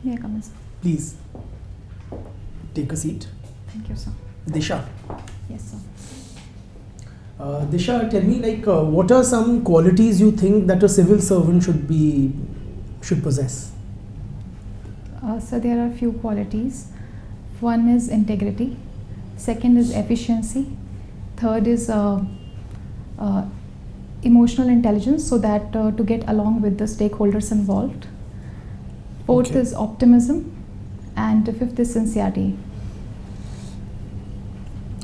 May I come in, sir? Please take a seat. Thank you, sir. Disha. Yes, sir. Disha, tell me, what are some qualities you think that a civil servant should possess? So there are a few qualities. One is integrity. Second is efficiency. Third is emotional intelligence, so that to get along with the stakeholders involved. Fourth Okay. is optimism, and fifth is sincerity.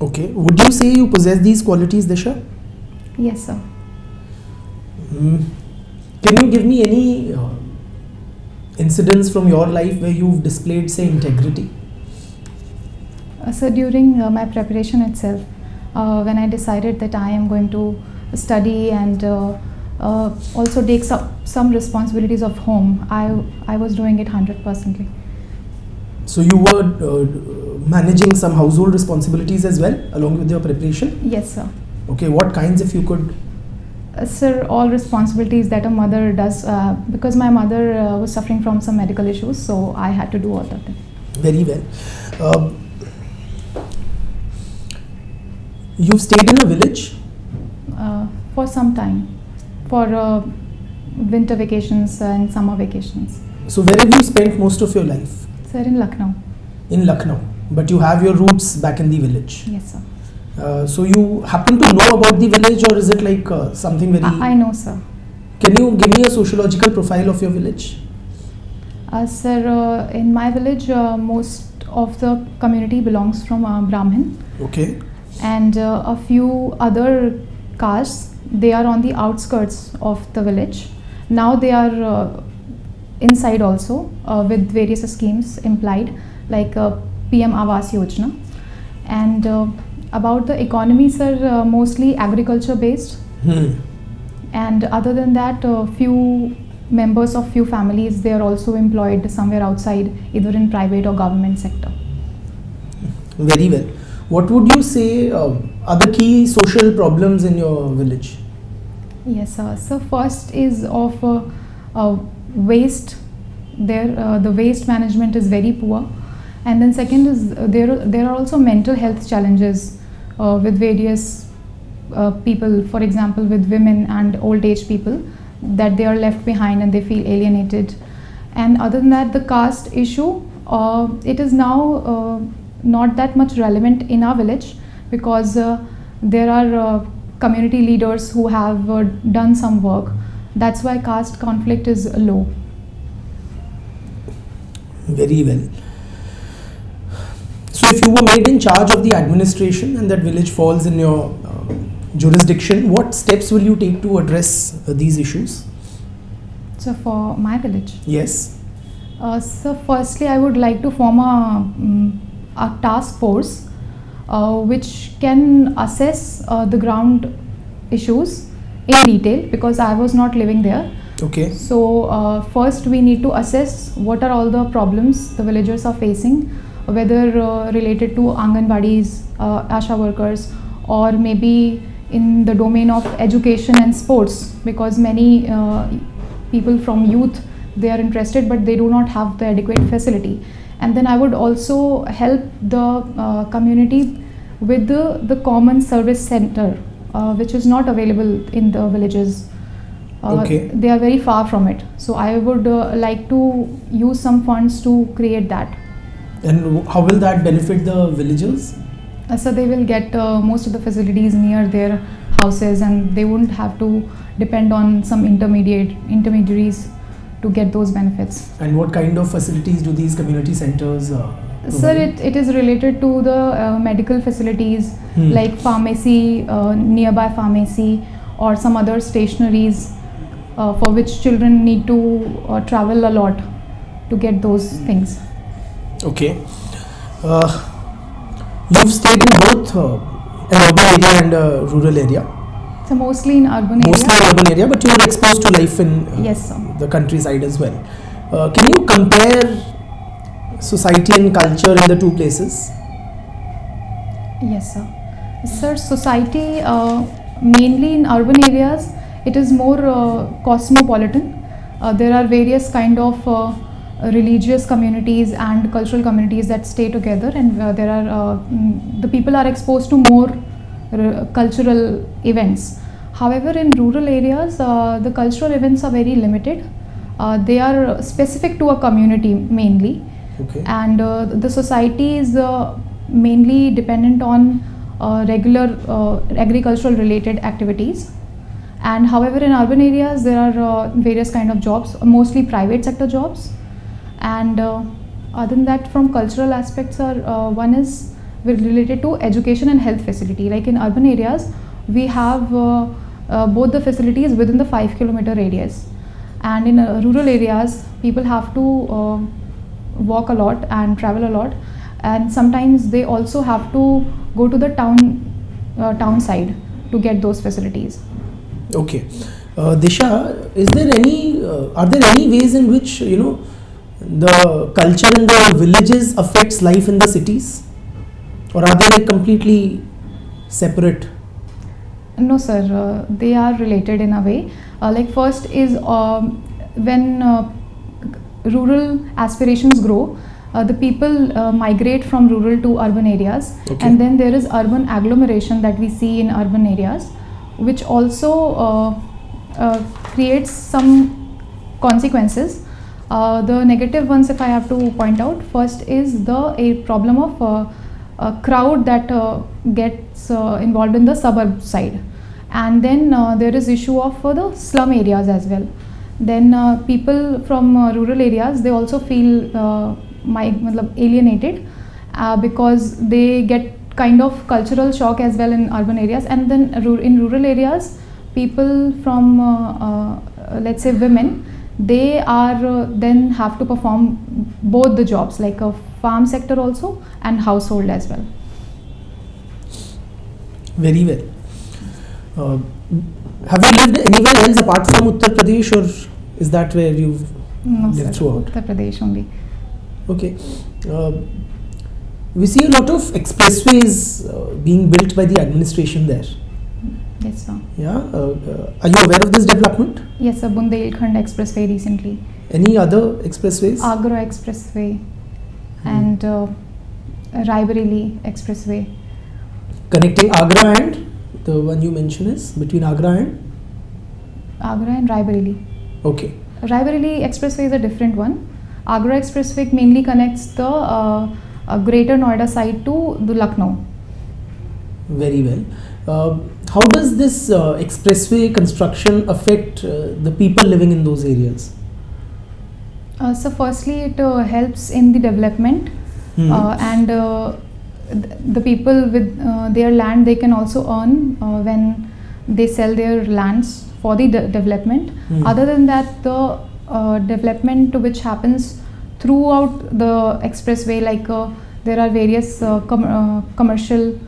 Okay. Would you say you possess these qualities, Disha? Yes, sir. Can you give me any incidents from your life where you've displayed, say, integrity? So during my preparation itself, when I decided that I am going to study and also take some responsibilities of home, I was doing it 100%. So you were managing some household responsibilities as well along with your preparation? Yes, sir. Okay, what kinds, if you could? Sir, all responsibilities that a mother does, because my mother was suffering from some medical issues, so I had to do all of them. Very well. You've stayed in a village? For some time, for winter vacations and summer vacations. So where have you spent most of your life? Sir, in Lucknow. In Lucknow, but you have your roots back in the village. Yes, sir. So you happen to know about the village, or is it like something very... I know, sir. Can you give me a sociological profile of your village? Sir, in my village, most of the community belongs from Brahmin. Okay. And a few other castes, they are on the outskirts of the village. Now they are inside also, with various schemes implied, like PM Awas Yojana. And about the economy, sir, mostly agriculture based. And other than that, few members of few families, they are also employed somewhere outside, either in private or government sector. Very well. What would you say are the key social problems in your village? Yes, sir. So first is of waste. There, the waste management is very poor, and then second is there are also mental health challenges with various people. For example, with women and old age people, that they are left behind and they feel alienated. And other than that, the caste issue, it is now not that much relevant in our village, because there are community leaders who have done some work. That's why caste conflict is low. Very well. So if you were made in charge of the administration and that village falls in your jurisdiction, what steps will you take to address these issues? So for my village? Yes. So firstly, I would like to form a task force which can assess the ground issues in detail, because I was not living there. Okay. So first we need to assess what are all the problems the villagers are facing, whether related to Anganwadis, Asha workers, or maybe in the domain of education and sports, because many people from youth, they are interested but they do not have the adequate facility. And then I would also help the community with the common service center, which is not available in the villages. Okay. They are very far from it. So I would like to use some funds to create that. And how will that benefit the villagers? So they will get most of the facilities near their houses, and they wouldn't have to depend on some intermediaries to get those benefits. And what kind of facilities do these community centers provide? Sir, it is related to the medical facilities, like pharmacy, nearby pharmacy, or some other stationaries for which children need to travel a lot to get those things. Okay. You've stayed in both an urban area and a rural area. So mostly in urban area. Mostly in urban area, but you were exposed to life in Yes, sir. the countryside as well. Can you compare society and culture in the two places? Yes, sir. Sir, society mainly in urban areas, it is more cosmopolitan. There are various kind of religious communities and cultural communities that stay together, and there are the people are exposed to more cultural events. However, in rural areas, the cultural events are very limited. They are specific to a community mainly, Okay. and the society is mainly dependent on regular agricultural related activities. And however, in urban areas, there are various kind of jobs, mostly private sector jobs. And other than that, from cultural aspects, are one is related to education and health facility. Like in urban areas, we have both the facilities within the 5 kilometer radius, and in rural areas, people have to walk a lot and travel a lot, and sometimes they also have to go to the town side to get those facilities. Okay. Disha, are there any ways in which the culture in the villages affects life in the cities, or are they like completely separate? No, sir, they are related in a way. Like first is when rural aspirations grow, the people migrate from rural to urban areas, Okay. and then there is urban agglomeration that we see in urban areas, which also creates some consequences. The negative ones, if I have to point out, first is a problem of a crowd that gets involved in the suburb side, and then there is issue of the slum areas as well. Then people from rural areas, they also feel alienated because they get kind of cultural shock as well in urban areas. And then in rural areas, people from let's say women, they are then have to perform both the jobs, like a farm sector also and household as well. Very well. Have you lived anywhere else apart from Uttar Pradesh, or is that where you've No, lived sir, throughout? Uttar Pradesh only. Okay. We see a lot of expressways being built by the administration there. Yes, sir. Yeah. Are you aware of this development? Yes, sir. Bundelkhand Expressway recently. Any other expressways? Agra Expressway and Raebareli Expressway. Connecting Agra and the one you mentioned is between Agra and? Agra and Raebareli. Okay. Raebareli Expressway is a different one. Agra Expressway mainly connects the Greater Noida side to the Lucknow. Very well. How does this expressway construction affect the people living in those areas? So firstly, it helps in the development, and the people with their land, they can also earn when they sell their lands for the development. Other than that, the development which happens throughout the expressway, like there are various commercial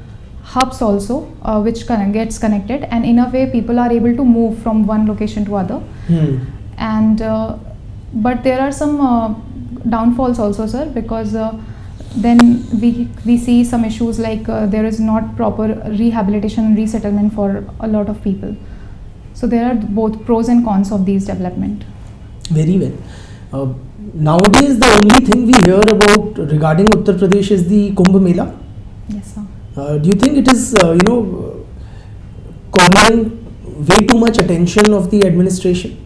hubs also which gets connected, and in a way people are able to move from one location to other. And but there are some downfalls also, sir, because then we see some issues like there is not proper rehabilitation and resettlement for a lot of people. So there are both pros and cons of these development. Very well. Nowadays, the only thing we hear about regarding Uttar Pradesh is the Kumb Mela. Yes, sir. Do you think it is, cornering way too much attention of the administration,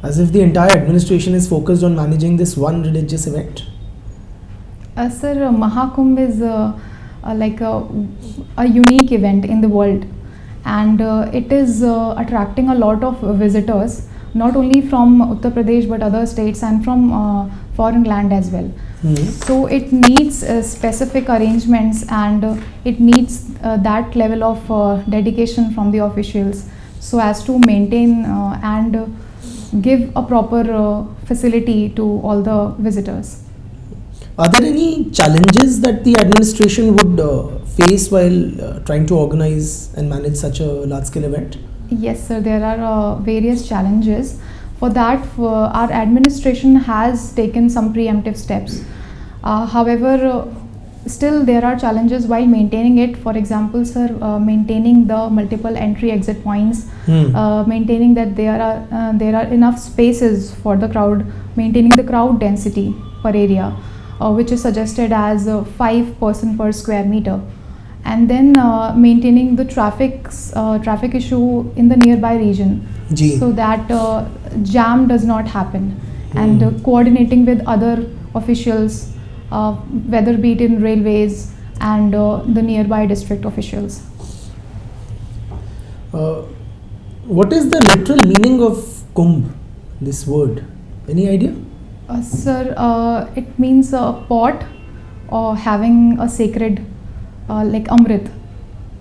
as if the entire administration is focused on managing this one religious event? Sir, Mahakumbh is like a unique event in the world, and it is attracting a lot of visitors, not only from Uttar Pradesh but other states and from foreign land as well. So it needs specific arrangements, and it needs that level of dedication from the officials, so as to maintain and give a proper facility to all the visitors. Are there any challenges that the administration would face while trying to organize and manage such a large-scale event? Yes, sir, there are various challenges. For that, our administration has taken some preemptive steps. However, still there are challenges while maintaining it. For example, sir, maintaining the multiple entry exit points, maintaining that there are enough spaces for the crowd, maintaining the crowd density per area, which is suggested as 5 person per square meter, and then maintaining the traffic issue in the nearby region, so that jam does not happen, and coordinating with other officials, whether be it in railways and the nearby district officials. What is the literal meaning of Kumb, this word? Any idea? Sir, it means a pot or having a sacred like Amrit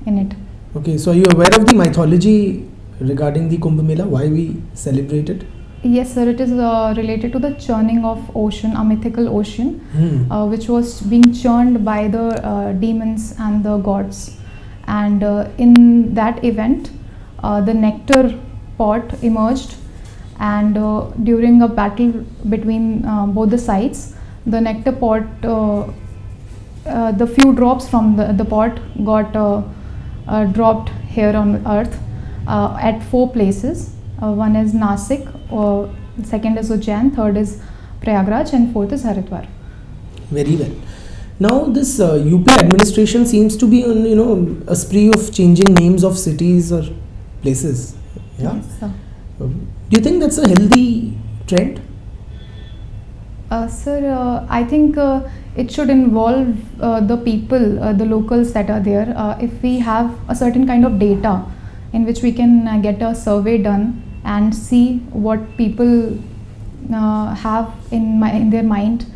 in it. Okay, so are you aware of the mythology regarding the Kumbh Mela, why we celebrate it? Yes, sir, it is related to the churning of ocean, a mythical ocean, which was being churned by the demons and the gods. And in that event, the nectar pot emerged, and during a battle between both the sides, the nectar pot, the few drops from the pot got dropped here on earth at 4 places. One is Nasik, second is Ujjain, third is Priyag Raj, and fourth is Haridwar. Very well. Now this UP administration seems to be on a spree of changing names of cities or places. Yeah. Yes, sir. Do you think that's a healthy trend? Sir, I think it should involve the people, the locals that are there. If we have a certain kind of data in which we can get a survey done and see what people have in their mind,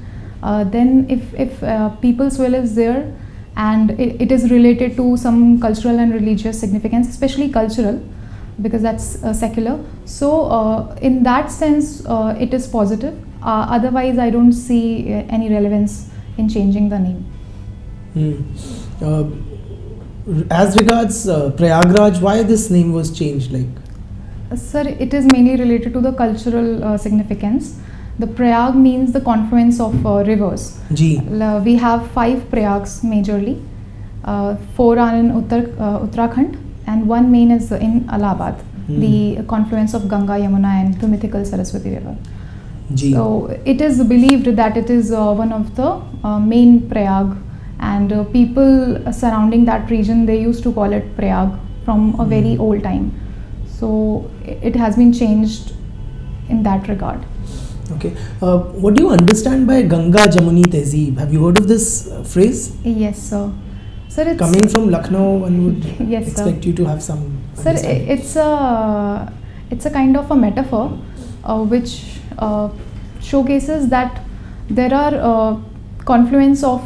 then if people's will is there and it is related to some cultural and religious significance, especially cultural, because that's secular. So in that sense, it is positive. Otherwise, I don't see any relevance in changing the name. As regards Prayag Raj, why this name was changed? Sir, it is mainly related to the cultural significance. The Prayag means the confluence of rivers. We have 5 Prayags majorly. 4 are in Uttarakhand, and 1 main is in Allahabad, the confluence of Ganga, Yamuna, and the mythical Saraswati river. So it is believed that it is one of the main Prayag, and people surrounding that region, they used to call it Prayag from a very old time. So it has been changed in that regard. Okay. What do you understand by Ganga Jamuni Tehzeeb? Have you heard of this phrase? Yes, sir. Sir, it's coming from Lucknow, one would yes, expect sir. you to have some. Sir, it's a kind of a metaphor which showcases that there are confluence of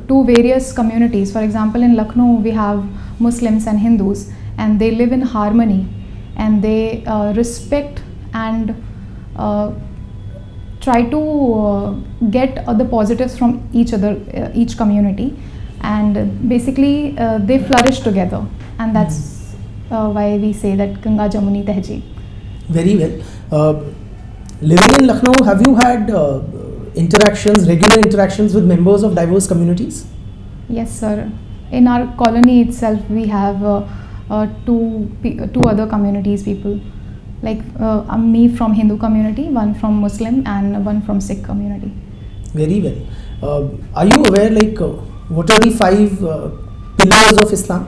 2 various communities. For example, in Lucknow we have Muslims and Hindus, and they live in harmony, and they respect and try to get the positives from each community, and basically they flourish together, and that's why we say that Ganga Jamuni Tehzeeb. Very well. Living in Lucknow, have you had regular interactions with members of diverse communities? Yes, sir. In our colony itself, we have 2 other communities people, like me from Hindu community, 1 from Muslim, and 1 from Sikh community. Very well. Are you aware, what are the 5 pillars of Islam?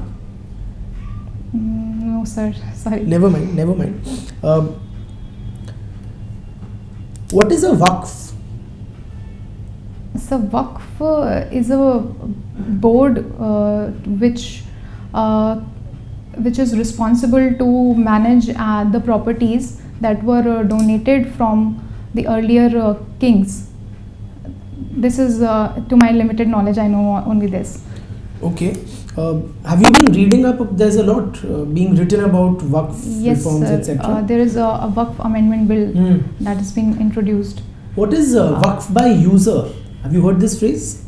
No, sir. Sorry. Never mind. What is a waqf? So waqf is a board which is responsible to manage the properties that were donated from the earlier kings. This is to my limited knowledge, I know only this. Okay. Have you been reading up? There's a lot being written about waqf reforms, etc. There is a waqf amendment bill that is being introduced. What is waqf by user? Have you heard this phrase?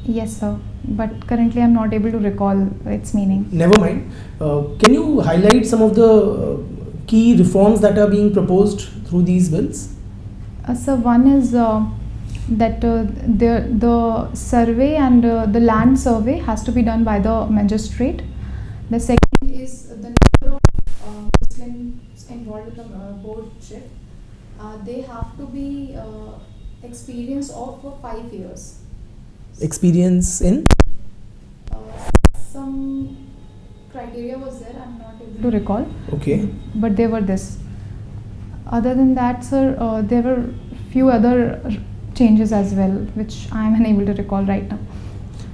Yes, sir. But currently I'm not able to recall its meaning. Never mind. Can you highlight some of the key reforms that are being proposed through these bills? So one is that the survey and the land survey has to be done by the magistrate. The second is the number of Muslims involved in the boardship. They have to be experience of 5 years. Experience in? Some criteria was there, I'm not able to recall. Okay. But they were this. Other than that, sir, there were few other changes as well, which I am unable to recall right now.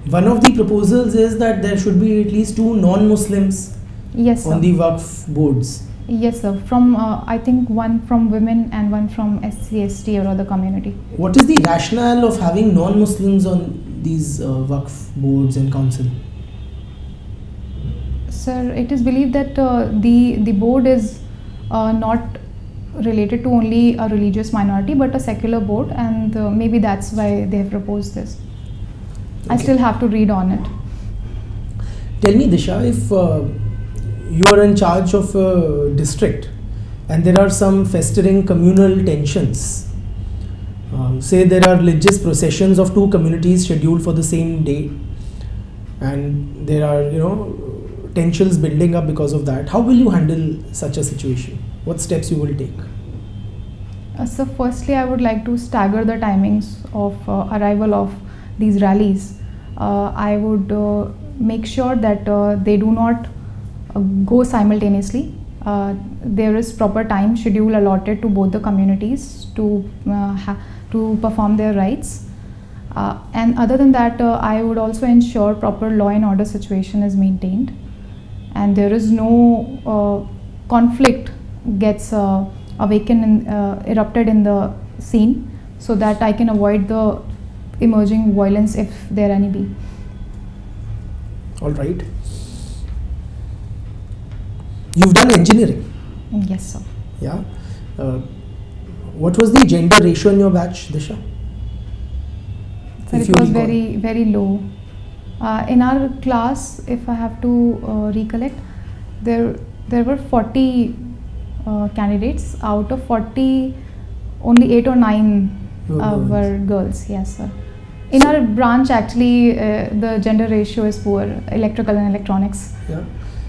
One of the proposals is that there should be at least 2 non-Muslims Yes, sir. on the Waqf boards. Yes, sir. From I think one from women and one from SC/ST or other community. What is the rationale of having non-Muslims on these Waqf boards and council? Sir, it is believed that the board is not related to only a religious minority but a secular board, and maybe that's why they have proposed this. I Okay. still have to read on it. Tell me, Disha, if you are in charge of a district and there are some festering communal tensions, say there are religious processions of 2 communities scheduled for the same day, and there are tensions building up because of that, how will you handle such a situation? What steps you will take? So firstly, I would like to stagger the timings of arrival of these rallies. I would make sure that they do not go simultaneously. There is proper time schedule allotted to both the communities to perform their rites. And other than that, I would also ensure proper law and order situation is maintained, and there is no conflict gets awakened and erupted in the scene, so that I can avoid the emerging violence if there any be. All right. You've done engineering. Yes, sir. Yeah. What was the gender ratio in your batch, Disha? Sir, If it you was recall. very, very low. In our class, if I have to recollect, there were 40 candidates. Out of 40, only 8 or 9 were girls. Yes, sir. In our branch, actually, the gender ratio is poor. Electrical and electronics. Yeah.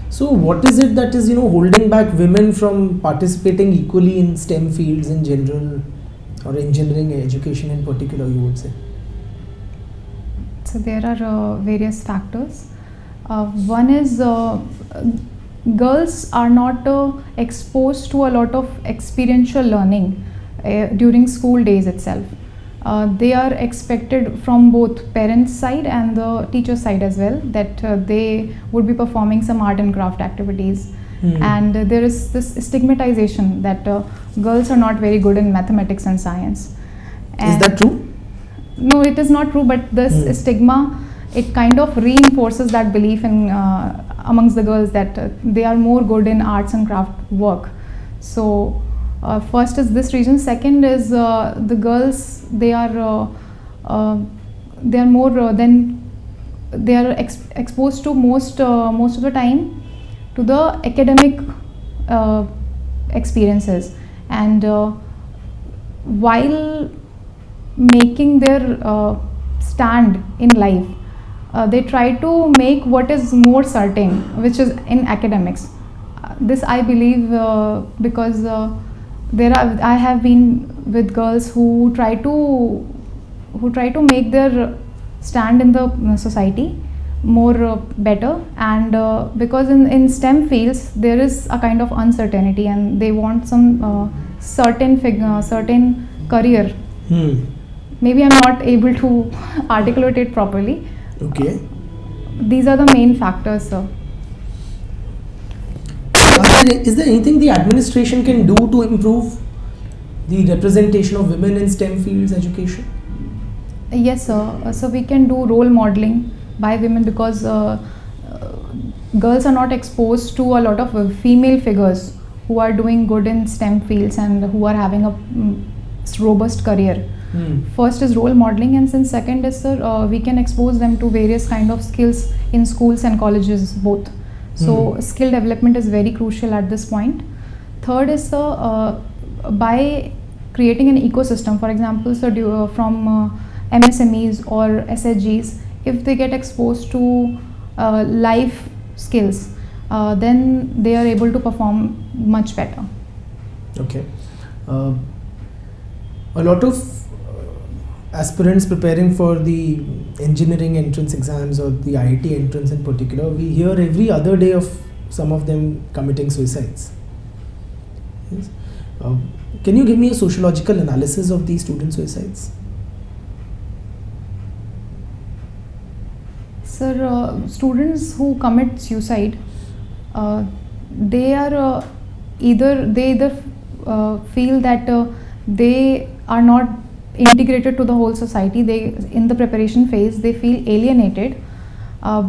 So what is it that is holding back women from participating equally in STEM fields in general, or engineering education in particular, you would say? So there are various factors. One is girls are not exposed to a lot of experiential learning during school days itself. They are expected from both parents' side and the teacher side as well that they would be performing some art and craft activities. And there is this stigmatization that girls are not very good in mathematics and science. Is that true? No, it is not true, but this stigma, it kind of reinforces that belief in amongst the girls that they are more good in arts and craft work. So first is this reason. Second is the girls, they are more they are exposed to most of the time to the academic experiences, and while making their stand in life, they try to make what is more certain, which is in academics. This I believe because I have been with girls who try to make their stand in the society more better, and because in STEM fields there is a kind of uncertainty and they want some certain career. Maybe I'm not able to articulate it properly. Okay. These are the main factors, sir. Is there anything the administration can do to improve the representation of women in STEM fields education? Yes, sir. So we can do role modeling by women, because girls are not exposed to a lot of female figures who are doing good in STEM fields and who are having a robust career. First is role modeling, and then second is, sir, we can expose them to various kind of skills in schools and colleges both. So skill development is very crucial at this point. Third is, sir, by creating an ecosystem. For example, so from MSMEs or SHGs, if they get exposed to life skills, then they are able to perform much better. Okay. A lot of aspirants preparing for the engineering entrance exams or the IIT entrance in particular, we hear every other day of some of them committing suicides. Yes. Can you give me a sociological analysis of these student suicides? Sir, students who commit suicide, they are either feel that they are not integrated to the whole society. They, in the preparation phase, they feel alienated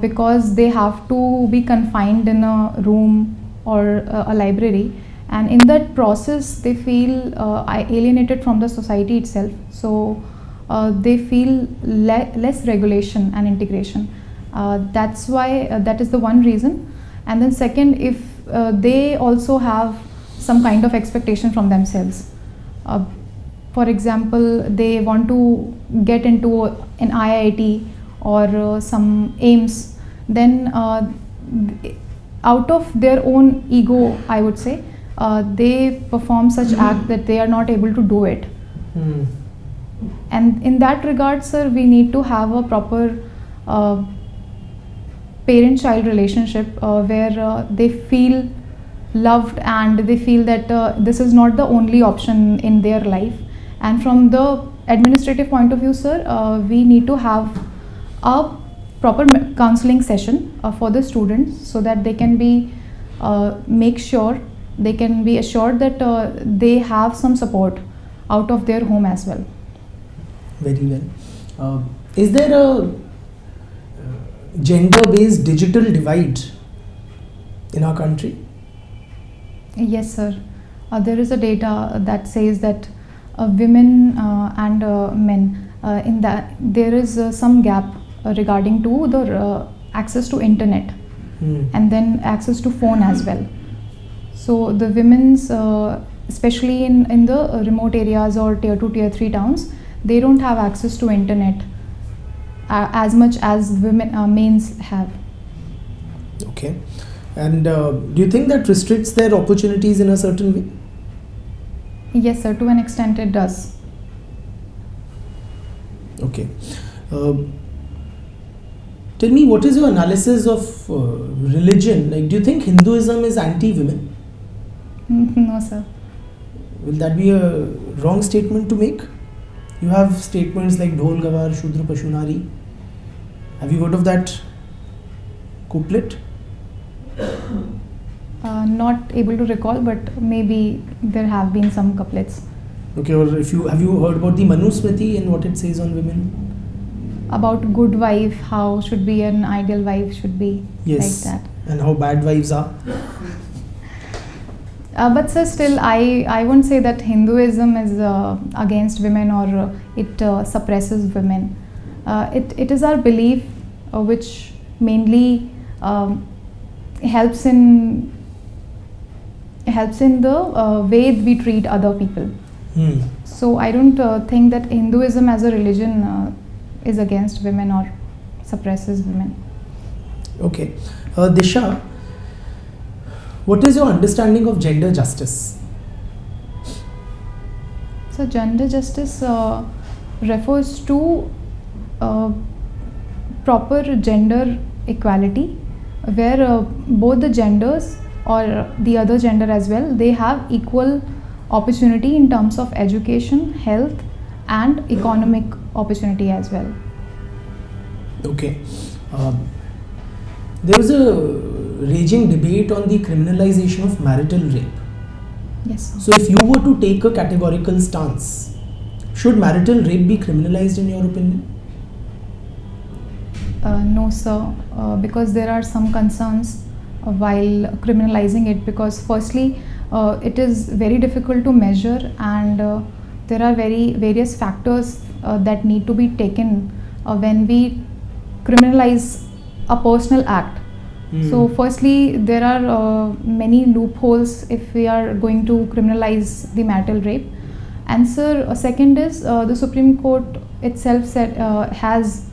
because they have to be confined in a room or a library, and in that process they feel alienated from the society itself. So they feel less regulation and integration. That's why that is the one reason. And then second, if they also have some kind of expectation from themselves. For example, they want to get into an IIT or some aims, then out of their own ego, I would say, they perform such act that they are not able to do it. And in that regard, sir, we need to have a proper parent-child relationship where they feel loved and they feel that this is not the only option in their life. And from the administrative point of view, sir, we need to have a proper counseling session for the students so that they can be they can be assured that they have some support out of their home as well. Very well. Is there a gender-based digital divide in our country? Yes, sir. There is a data that says that women and men, in that there is some gap regarding to the access to internet and then access to phone as well. So the women's, especially in the remote areas or tier 2, tier 3 towns, they don't have access to internet as much as men's have. Okay. And do you think that restricts their opportunities in a certain way? Yes, sir, to an extent it does. Okay. Tell me, what is your analysis of religion? Like, do you think Hinduism is anti-women? No, sir. Will that be a wrong statement to make? You have statements like Dhol Gawar, Shudra Pashunari. Have you heard of that couplet? Not able to recall, but maybe there have been some couplets. Okay, or have you heard about the Manusmriti and what it says on women? About good wife, how should be an ideal wife should be, yes, like that. And how bad wives are. But sir, still I won't say that Hinduism is against women or it suppresses women. It is our belief which mainly helps in the way we treat other people. So I don't think that Hinduism as a religion is against women or suppresses women. Okay. Disha, what is your understanding of gender justice? So gender justice refers to proper gender equality, where both the genders or the other gender as well, they have equal opportunity in terms of education, health and economic opportunity as well. Okay. There was a raging debate on the criminalization of marital rape. Yes, sir. So if you were to take a categorical stance, should marital rape be criminalized in your opinion? No, sir, because there are some concerns while criminalizing it, because firstly it is very difficult to measure and there are various factors that need to be taken when we criminalize a personal act. So firstly, there are many loopholes if we are going to criminalize the marital rape, And sir, second is the Supreme Court itself has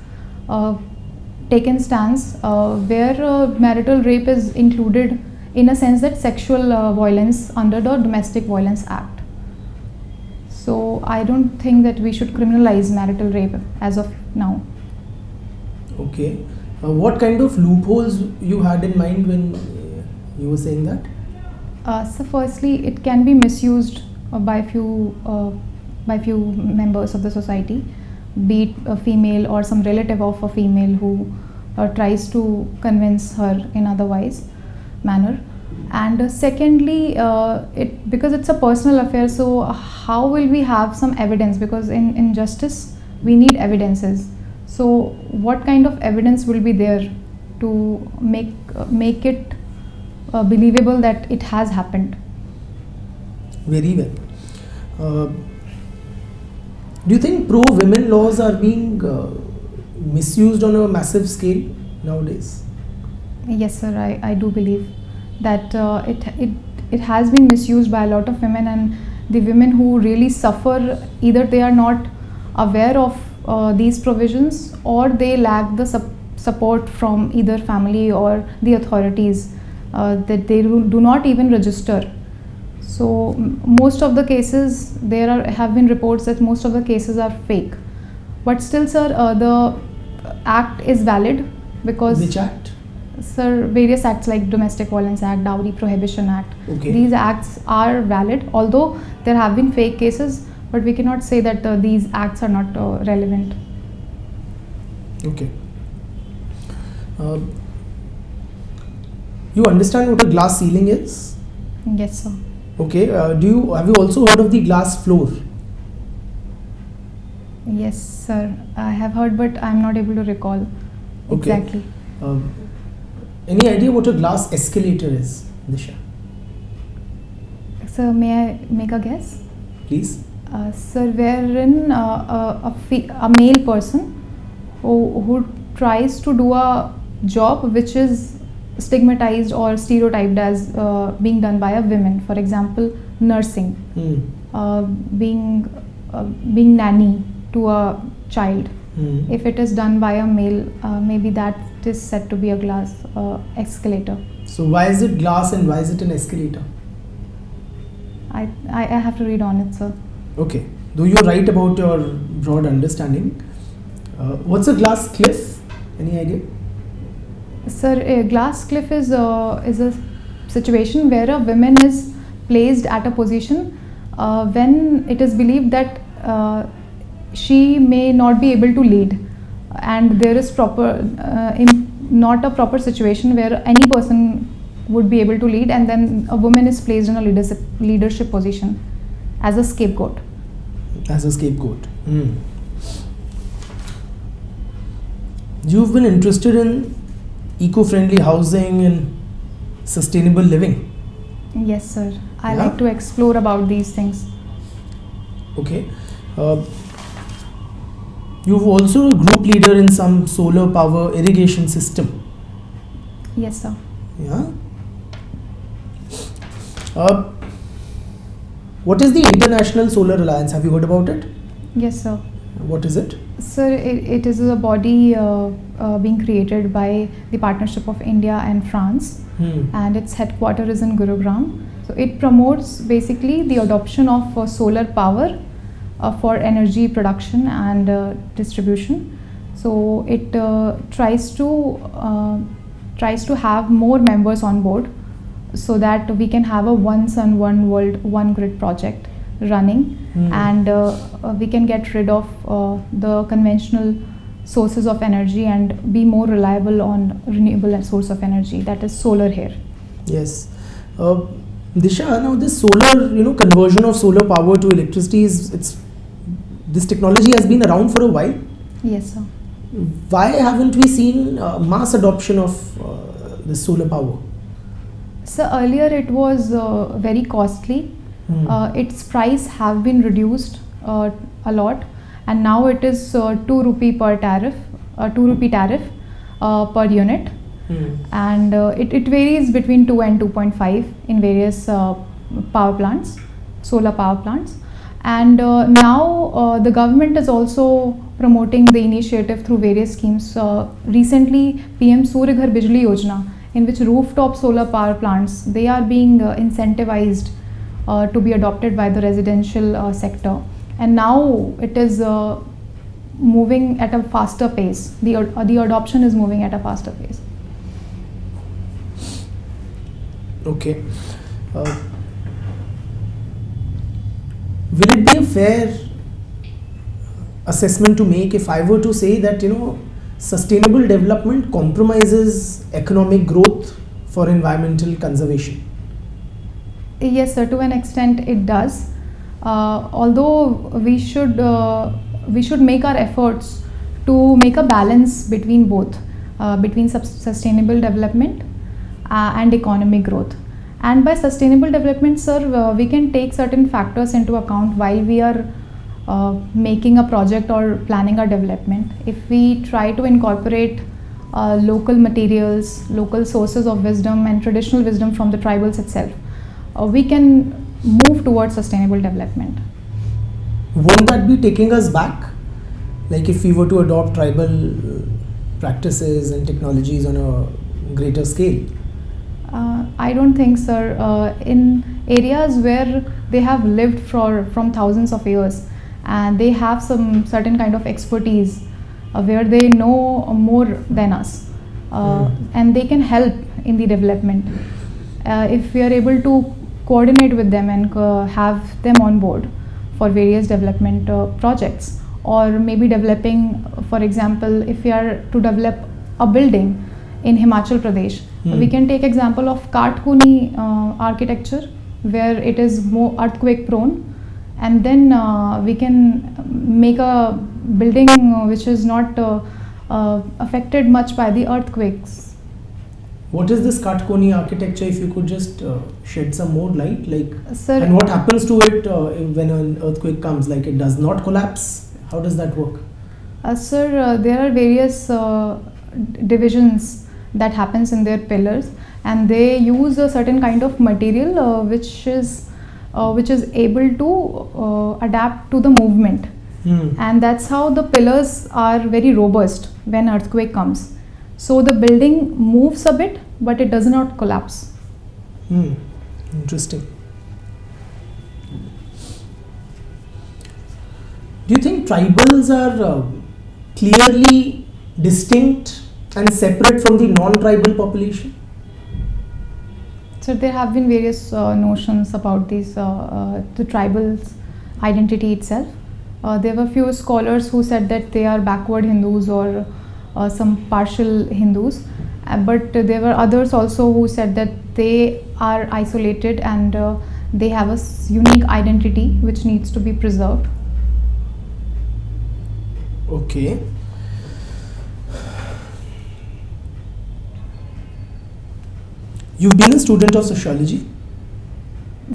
taken stance where marital rape is included in a sense that sexual violence under the Domestic Violence Act. So I don't think that we should criminalize marital rape as of now. Okay. What kind of loopholes you had in mind when you were saying that? So firstly, it can be misused by few members of the society, be it a female or some relative of a female who tries to convince her in otherwise manner. And secondly, because it's a personal affair, so how will we have some evidence? Because in justice, we need evidences. So what kind of evidence will be there to make it believable that it has happened? Very well. Do you think pro-women laws are being misused on a massive scale nowadays? Yes, sir. I do believe that it has been misused by a lot of women, and the women who really suffer, either they are not aware of these provisions, or they lack the support from either family or the authorities, that they do not even register. So most of the cases, have been reports that most of the cases are fake. But still, sir, the act is valid because... Which act? Sir, various acts like Domestic Violence Act, Dowry Prohibition Act. Okay. These acts are valid, although there have been fake cases, but we cannot say that these acts are not relevant. Okay. You understand what a glass ceiling is? Yes, sir. Okay. Have you also heard of the glass floor? Yes, sir. I have heard, but I am not able to recall exactly. Any idea what a glass escalator is, Disha? Sir, may I make a guess? Please. Sir, wherein a male person who tries to do a job which is stigmatized or stereotyped as being done by a woman. For example, nursing, being nanny to a child. If it is done by a male, maybe that is said to be a glass escalator. So why is it glass and why is it an escalator? I have to read on it, sir. Okay. Though you're right about your broad understanding, what's a glass cliff? Any idea? Sir, a glass cliff is a situation where a woman is placed at a position when it is believed that she may not be able to lead, and there is not a proper situation where any person would be able to lead, and then a woman is placed in a leadership position as a scapegoat. As a scapegoat. You've been interested in eco-friendly housing and sustainable living. Yes, sir. I like to explore about these things. Okay. You've also a group leader in some solar power irrigation system. Yes, sir. Yeah. What is the International Solar Alliance? Have you heard about it? Yes, sir. What is it? Sir, it is a body being created by the partnership of India and France, and its headquarters is in Gurugram. So it promotes basically the adoption of solar power for energy production and distribution. So it tries to have more members on board, so that we can have a one sun, one world, one grid project running, and we can get rid of the conventional sources of energy and be more reliable on renewable source of energy, that is solar here. Yes. Disha, now this solar, conversion of solar power to electricity this technology has been around for a while. Yes, sir. Why haven't we seen mass adoption of this solar power? So earlier it was very costly. Its price have been reduced a lot, and now it is 2 rupee per tariff, 2 rupee tariff per unit, and it varies between 2 and 2.5 in various power plants, solar power plants. And now the government is also promoting the initiative through various schemes. Recently, PM Surya Ghar Bijli Yojana, in which rooftop solar power plants, they are being incentivized to be adopted by the residential sector. And now it is moving at a faster pace. The adoption is moving at a faster pace. Okay. Will it be a fair assessment to make if I were to say that, sustainable development compromises economic growth for environmental conservation? Yes, sir, to an extent it does. Although we should make our efforts to make a balance between both, between sustainable development and economic growth. And by sustainable development, sir, we can take certain factors into account while we are making a project or planning a development. If we try to incorporate local materials, local sources of wisdom and traditional wisdom from the tribals itself, we can move towards sustainable development. Won't that be taking us back? Like if we were to adopt tribal practices and technologies on a greater scale? I don't think, sir. In areas where they have lived from thousands of years and they have some certain kind of expertise where they know more than us and they can help in the development. If we are able to coordinate with them and have them on board for various development projects, or maybe developing, for example, if we are to develop a building in Himachal Pradesh, we can take example of Kathkuni architecture, where it is more earthquake prone, and then we can make a building which is not affected much by the earthquakes. What is this Kathkoni architecture? If you could just shed some more light, Sir, and what happens to it when an earthquake comes? Like it does not collapse. How does that work? Sir, there are various divisions that happens in their pillars, and they use a certain kind of material which is able to adapt to the movement, and that's how the pillars are very robust when earthquake comes. So the building moves a bit, but it does not collapse. Interesting. Do you think tribals are clearly distinct and separate from the non-tribal population? So there have been various notions about these the tribals identity itself. There were few scholars who said that they are backward Hindus or some partial Hindus, but there were others also who said that they are isolated and they have a unique identity which needs to be preserved. Okay. You've been a student of sociology?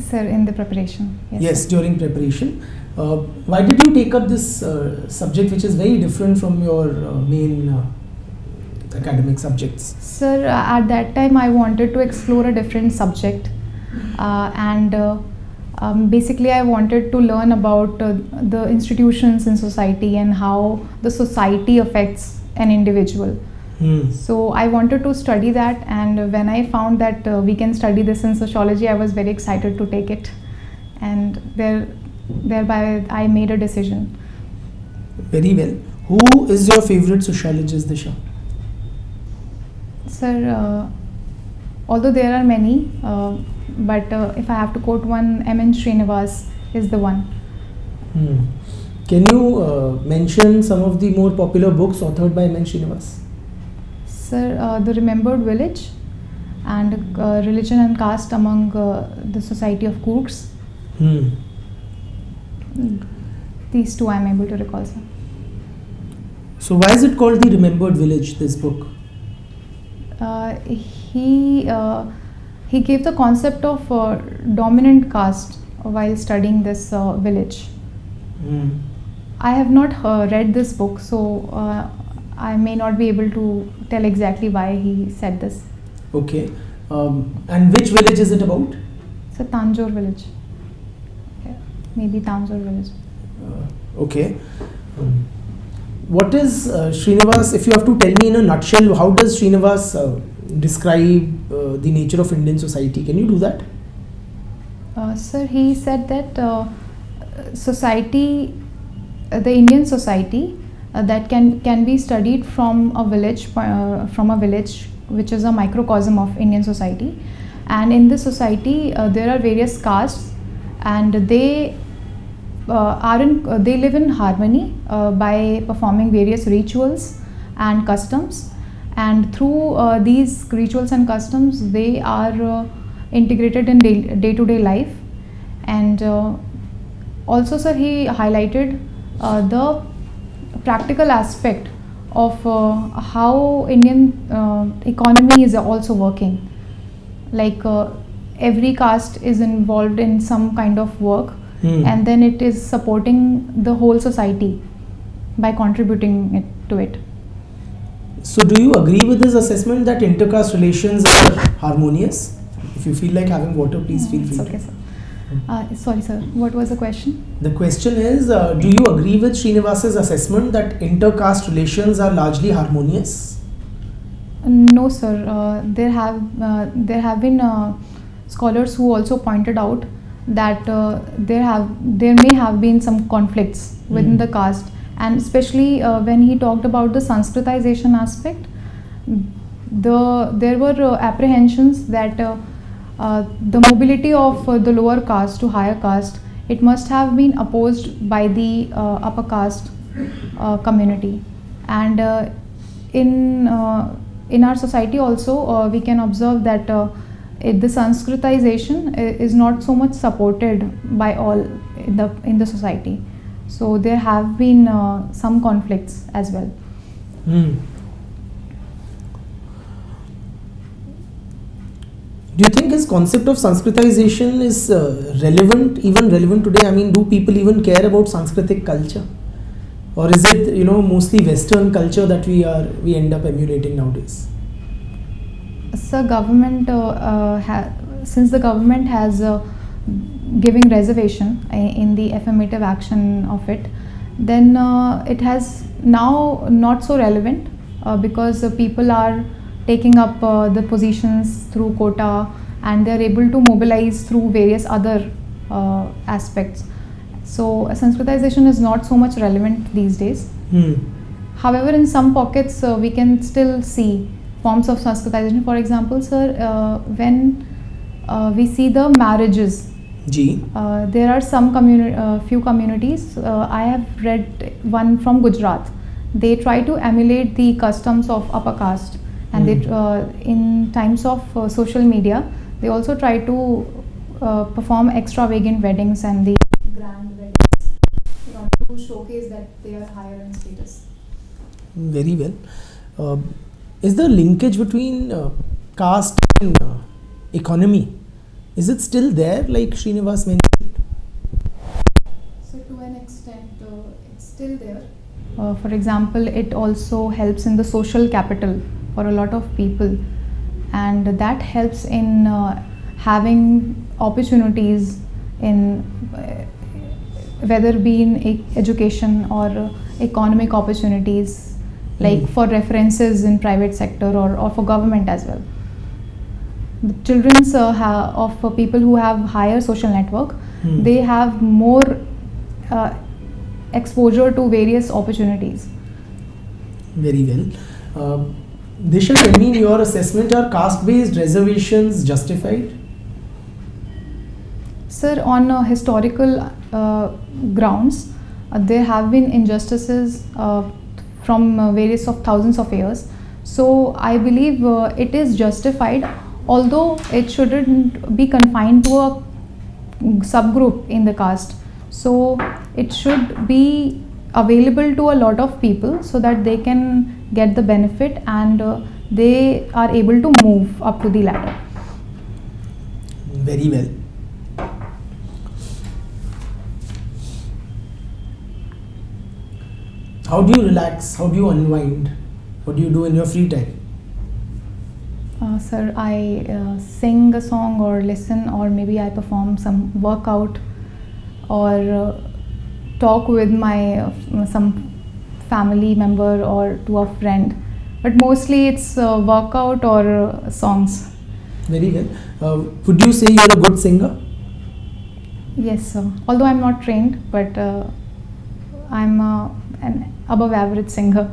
Sir, in the preparation. Yes, during preparation. Why did you take up this subject, which is very different from your main academic subjects? Sir, at that time I wanted to explore a different subject, and basically I wanted to learn about the institutions in society and how the society affects an individual. So I wanted to study that, and when I found that we can study this in sociology, I was very excited to take it, and thereby I made a decision. Very well. Who is your favorite sociologist, Disha? Sir, although there are many, but if I have to quote one, M.N. Srinivas is the one. Can you mention some of the more popular books authored by M.N. Srinivas? Sir, The Remembered Village and Religion and Caste Among the Society of Cooks. These two I am able to recall, sir. So why is it called The Remembered Village, this book? He gave the concept of dominant caste while studying this village. I have not read this book, so I may not be able to tell exactly why he said this. Okay. And which village is it about? It's a Tanjore village. Yeah. maybe towns or villages. Okay. What is Srinivas, if you have to tell me in a nutshell, how does Srinivas describe the nature of Indian society? Can you do that? Sir, he said that society, the Indian society, that can be studied from a village, which is a microcosm of Indian society, and in this society there are various castes, and they live in harmony by performing various rituals and customs, and through these rituals and customs they are integrated in day-to-day life. And also, sir, he highlighted the practical aspect of how Indian economy is also working. Like every caste is involved in some kind of work, and then it is supporting the whole society by contributing to it. So, do you agree with this assessment that intercaste relations are harmonious? If you feel like having water, please feel free. It's okay, sir. Sorry, sir. What was the question? The question is, do you agree with Srinivas's assessment that intercaste relations are largely harmonious? No, sir. There have been scholars who also pointed out that there may have been some conflicts within the caste, and especially when he talked about the Sanskritization aspect, there were apprehensions that the mobility of the lower caste to higher caste, it must have been opposed by the upper caste community. And in our society also we can observe that the Sanskritization is not so much supported by all in the society. So there have been some conflicts as well. Do you think his concept of Sanskritization is even relevant today? I mean, do people even care about Sanskritic culture? Or is it, mostly Western culture that we end up emulating nowadays? So since the government has giving reservation in the affirmative action of it, then it has now not so relevant because people are taking up the positions through quota, and they are able to mobilize through various other aspects. So Sanskritization is not so much relevant these days. However, in some pockets we can still see forms of Sanskritization. For example, sir, when we see the marriages, there are some few communities. I have read one from Gujarat. They try to emulate the customs of upper caste, and they in times of social media, they also try to perform extravagant weddings and the grand weddings to showcase that they are higher in status. Very well. Is the linkage between caste and economy, is it still there, like Srinivas mentioned? So to an extent it's still there. For example, it also helps in the social capital for a lot of people, and that helps in having opportunities in whether be in education or economic opportunities, like for references in private sector or for government as well. The children's of people who have higher social network, they have more exposure to various opportunities. Very well. Disha, tell me, in your assessment, are caste-based reservations justified? Sir, on historical grounds, there have been injustices from various of thousands of years. So I believe it is justified, although it shouldn't be confined to a subgroup in the caste. So it should be available to a lot of people so that they can get the benefit and they are able to move up to the ladder. Very well. How do you relax? How do you unwind? What do you do in your free time? Sir, I sing a song or listen, or maybe I perform some workout, or talk with my some family member or to a friend. But mostly it's workout or songs. Very well. Would you say you're a good singer? Yes, sir. Although I'm not trained, but I'm an above average singer.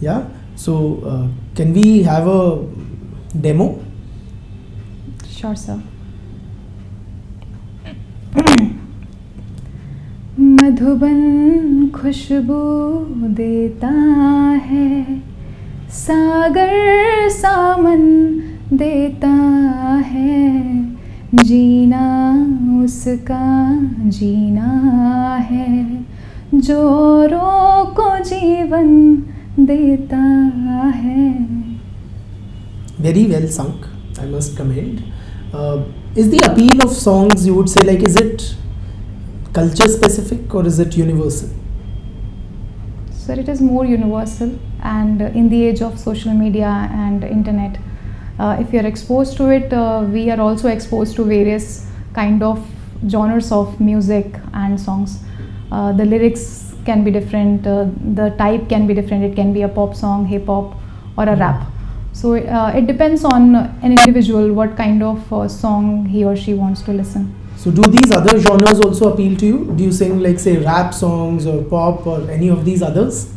Yeah. So can we have a demo? Sure, sir. Madhuban खुशबू देता है, सागर सामन देता है, जीना उसका जीना है, जोरों को जीवन देता है. Very well sung, I must commend. Is the appeal of songs, you would say, like, is it culture specific or is it universal? So it is more universal, and in the age of social media and internet, if you are exposed to it, we are also exposed to various kind of genres of music and songs. The lyrics can be different, the type can be different. It can be a pop song, hip hop, or a rap. So it depends on an individual what kind of song he or she wants to listen. So do these other genres also appeal to you? Do you sing, like, say, rap songs or pop or any of these others?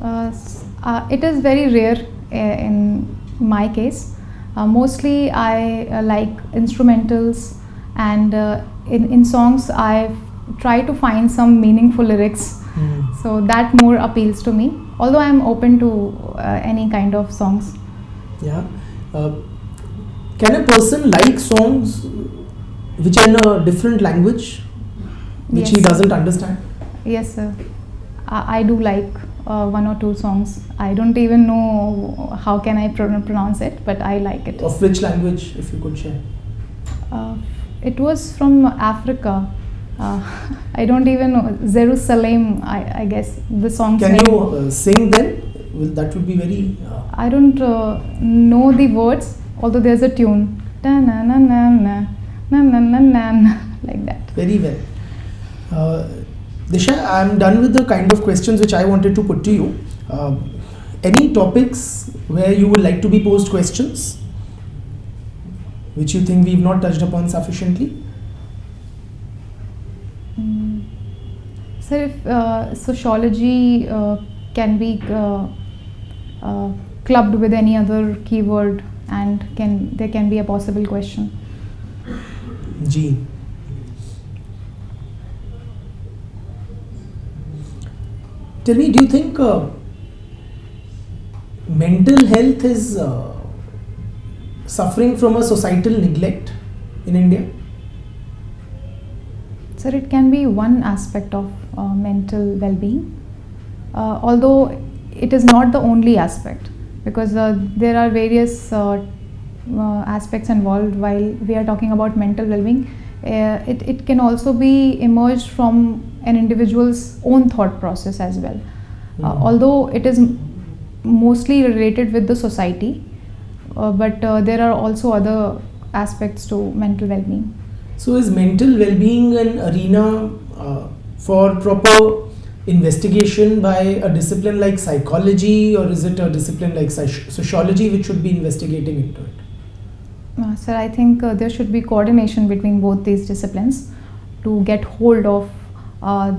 It is very rare in my case. Mostly I like instrumentals, and in songs I try to find some meaningful lyrics. So that more appeals to me, although I am open to any kind of songs. Yeah. Can a person like songs which are in a different language, which Yes. he doesn't understand? Yes, sir. I do like one or two songs. I don't even know how can I pronounce it, but I like it. Of which language, if you could share? It was from Africa. I don't even know. Jerusalem, I guess the song's Can name. you sing then? Well, that would be very... I don't know the words, although there's a tune. Da na na na na na na na na, like that. Very well. Disha, I'm done with the kind of questions which I wanted to put to you. Any topics where you would like to be posed questions which you think we've not touched upon sufficiently? Sir, if sociology can be clubbed with any other keyword, and there can be a possible question. G. Tell me, do you think mental health is suffering from a societal neglect in India? Sir, it can be one aspect of mental well-being, although it is not the only aspect, because there are various aspects involved while we are talking about mental well-being. It can also be emerged from an individual's own thought process as well. Although it is mostly related with the society, but there are also other aspects to mental well-being. So is mental well-being an arena for proper investigation by a discipline like psychology, or is it a discipline like sociology which should be investigating into it? Sir, I think there should be coordination between both these disciplines to get hold of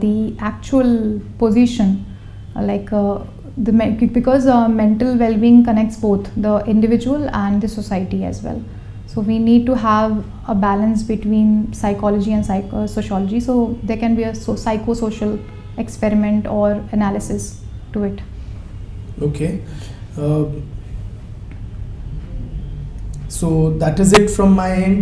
the actual position, because mental well-being connects both the individual and the society as well. So we need to have a balance between psychology and sociology, so there can be a psychosocial experiment or analysis to it. Okay. So that is it from my end.